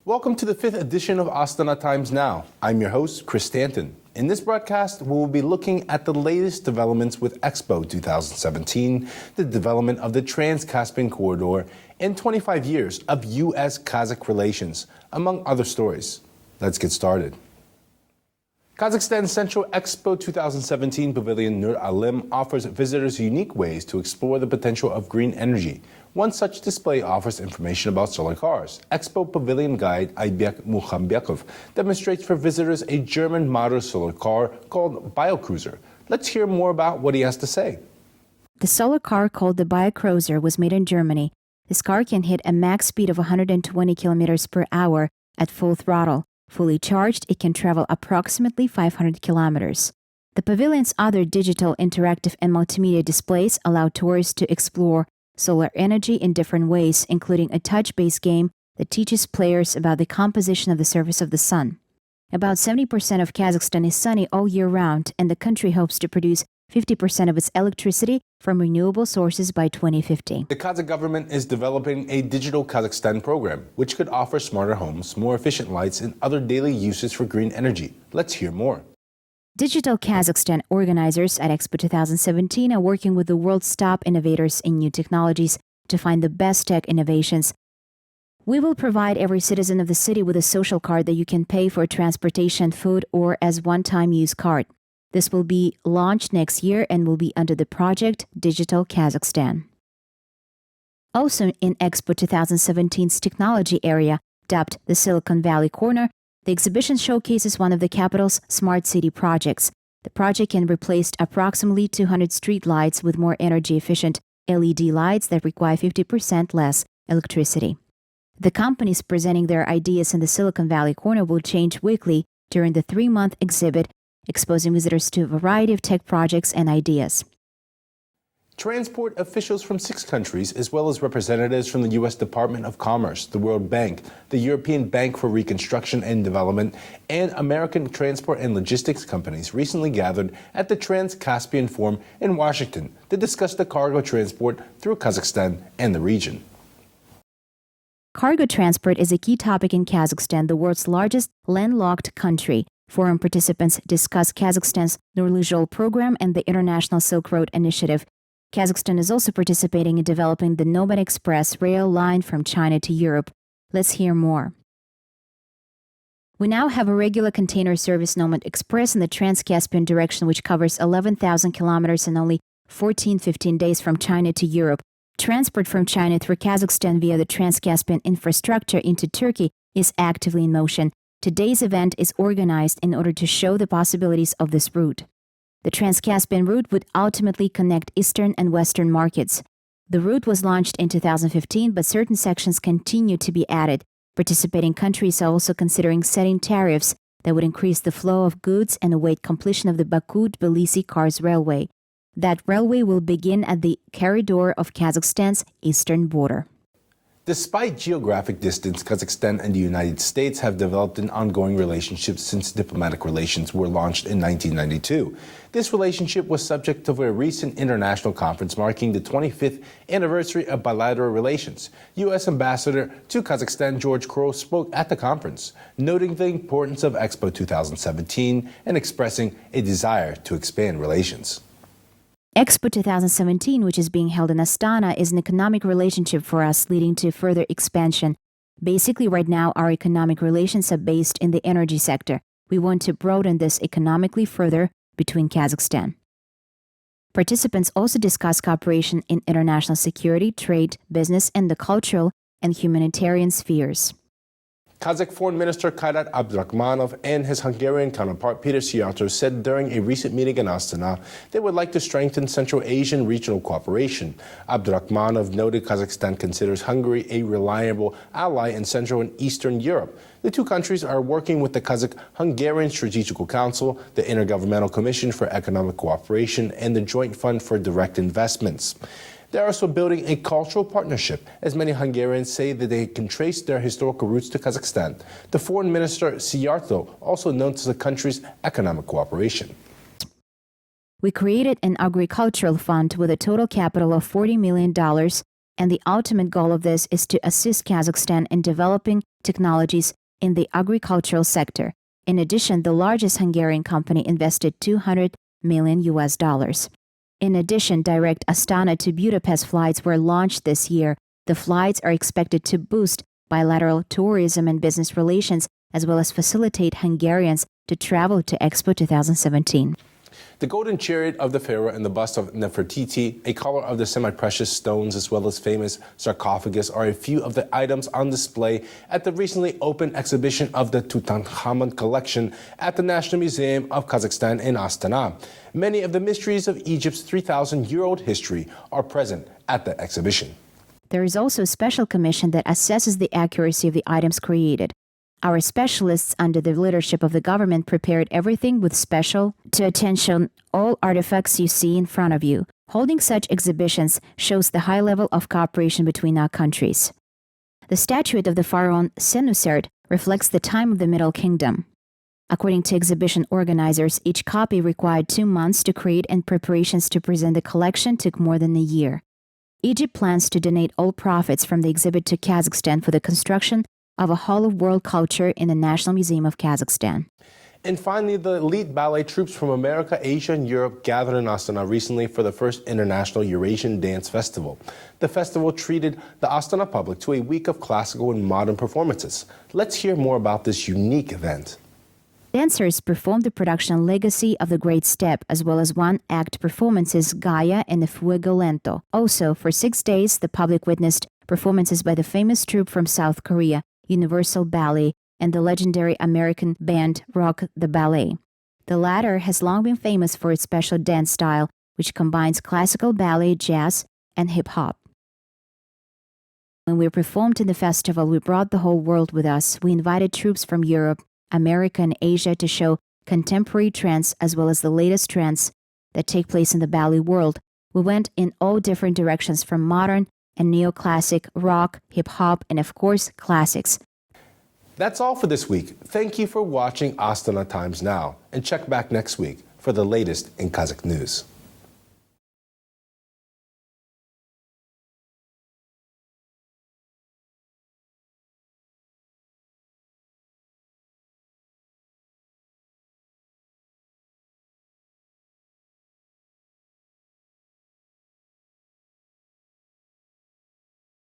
Welcome to the 5th edition of Astana Times Now. I'm your host, Chris Stanton. In this broadcast, we will be looking at the latest developments with EXPO 2017, the development of the Trans-Caspian Corridor, and 25 years of U.S.-Kazakh relations, among other stories. Let's get started. Kazakhstan's Central EXPO 2017 Pavilion Nur Alem offers visitors unique ways to explore the potential of green energy. One such display offers information about solar cars. EXPO Pavilion guide Aybek Mukhambekov demonstrates for visitors a German model solar car called BioCruiser. Let's hear more about what he has to say. The solar car called the BioCruiser was made in Germany. This car can hit a max speed of 120 kilometers per hour at full throttle. Fully charged, it can travel approximately 500 kilometers. The pavilion's other digital, interactive, and multimedia displays allow tourists to explore solar energy in different ways, including a touch-based game that teaches players about the composition of the surface of the sun. About 70% of Kazakhstan is sunny all year round, and the country hopes to produce 50% of its electricity from renewable sources by 2050. The Kazakh government is developing a digital Kazakhstan program, which could offer smarter homes, more efficient lights, and other daily uses for green energy. Let's hear more. Digital Kazakhstan organizers at EXPO 2017 are working with the world's top innovators in new technologies to find the best tech innovations. We will provide every citizen of the city with a social card that you can pay for transportation, food, or as one-time use card. This will be launched next year and will be under the project Digital Kazakhstan. Also in EXPO 2017's technology area, dubbed the Silicon Valley Corner, the exhibition showcases one of the capital's smart city projects. The project can replace approximately 200 street lights with more energy-efficient LED lights that require 50% less electricity. The companies presenting their ideas in the Silicon Valley Corner will change weekly during the 3-month exhibit, exposing visitors to a variety of tech projects and ideas. Transport officials from 6 countries, as well as representatives from the U.S. Department of Commerce, the World Bank, the European Bank for Reconstruction and Development, and American transport and logistics companies recently gathered at the Trans-Caspian Forum in Washington to discuss the cargo transport through Kazakhstan and the region. Cargo transport is a key topic in Kazakhstan, the world's largest landlocked country. Forum participants discuss Kazakhstan's Nurlyzhol program and the International Silk Road Initiative. Kazakhstan is also participating in developing the Nomad Express rail line from China to Europe. Let's hear more. We now have a regular container service Nomad Express in the Trans-Caspian direction, which covers 11,000 kilometers in only 14-15 days from China to Europe. Transport from China through Kazakhstan via the Trans-Caspian infrastructure into Turkey is actively in motion. Today's event is organized in order to show the possibilities of this route. The Trans-Caspian route would ultimately connect eastern and western markets. The route was launched in 2015, but certain sections continue to be added. Participating countries are also considering setting tariffs that would increase the flow of goods and await completion of the Baku-Tbilisi-Kars Railway. That railway will begin at the corridor of Kazakhstan's eastern border. Despite geographic distance, Kazakhstan and the United States have developed an ongoing relationship since diplomatic relations were launched in 1992. This relationship was subject to a recent international conference marking the 25th anniversary of bilateral relations. U.S. Ambassador to Kazakhstan George Crow spoke at the conference, noting the importance of EXPO 2017 and expressing a desire to expand relations. EXPO 2017, which is being held in Astana, is an economic relationship for us, leading to further expansion. Basically, right now, our economic relations are based in the energy sector. We want to broaden this economically further between Kazakhstan. Participants also discuss cooperation in international security, trade, business, and the cultural and humanitarian spheres. Kazakh Foreign Minister Kairat Abdurakhmanov and his Hungarian counterpart Peter Szijjártó said during a recent meeting in Astana they would like to strengthen Central Asian regional cooperation. Abdurakhmanov noted Kazakhstan considers Hungary a reliable ally in Central and Eastern Europe. The two countries are working with the Kazakh-Hungarian Strategical Council, the Intergovernmental Commission for Economic Cooperation, and the Joint Fund for Direct Investments. They're also building a cultural partnership, as many Hungarians say that they can trace their historical roots to Kazakhstan. The Foreign Minister Szijjártó also notes the country's economic cooperation. We created an agricultural fund with a total capital of $40 million, and the ultimate goal of this is to assist Kazakhstan in developing technologies in the agricultural sector. In addition, the largest Hungarian company invested $200 million. In addition, direct Astana to Budapest flights were launched this year. The flights are expected to boost bilateral tourism and business relations, as well as facilitate Hungarians to travel to EXPO 2017. The golden chariot of the pharaoh and the bust of Nefertiti, a collar of the semi-precious stones, as well as famous sarcophagus are a few of the items on display at the recently opened exhibition of the Tutankhamun collection at the National Museum of Kazakhstan in Astana. Many of the mysteries of Egypt's 3,000-year-old history are present at the exhibition. There is also a special commission that assesses the accuracy of the items created. Our specialists under the leadership of the government prepared everything with special to attention all artifacts you see in front of you. Holding such exhibitions shows the high level of cooperation between our countries. The statuette of the pharaoh Senusert reflects the time of the Middle Kingdom. According to exhibition organizers, each copy required 2 months to create, and preparations to present the collection took more than a year. Egypt plans to donate all profits from the exhibit to Kazakhstan for the construction of a Hall of World Culture in the National Museum of Kazakhstan. And finally, the elite ballet troops from America, Asia, and Europe gathered in Astana recently for the first International Eurasian Dance Festival. The festival treated the Astana public to a week of classical and modern performances. Let's hear more about this unique event. Dancers performed the production Legacy of the Great Step, as well as one-act performances Gaia and the Fuego Lento. Also, for 6 days, the public witnessed performances by the famous troupe from South Korea, Universal Ballet, and the legendary American band Rock the Ballet. The latter has long been famous for its special dance style, which combines classical ballet, jazz, and hip-hop. When we performed in the festival, we brought the whole world with us. We invited troops from Europe, America, and Asia to show contemporary trends as well as the latest trends that take place in the ballet world. We went in all different directions, from modern and neoclassic, rock, hip-hop, and of course, classics. That's all for this week. Thank you for watching Astana Times Now, and check back next week for the latest in Kazakh news.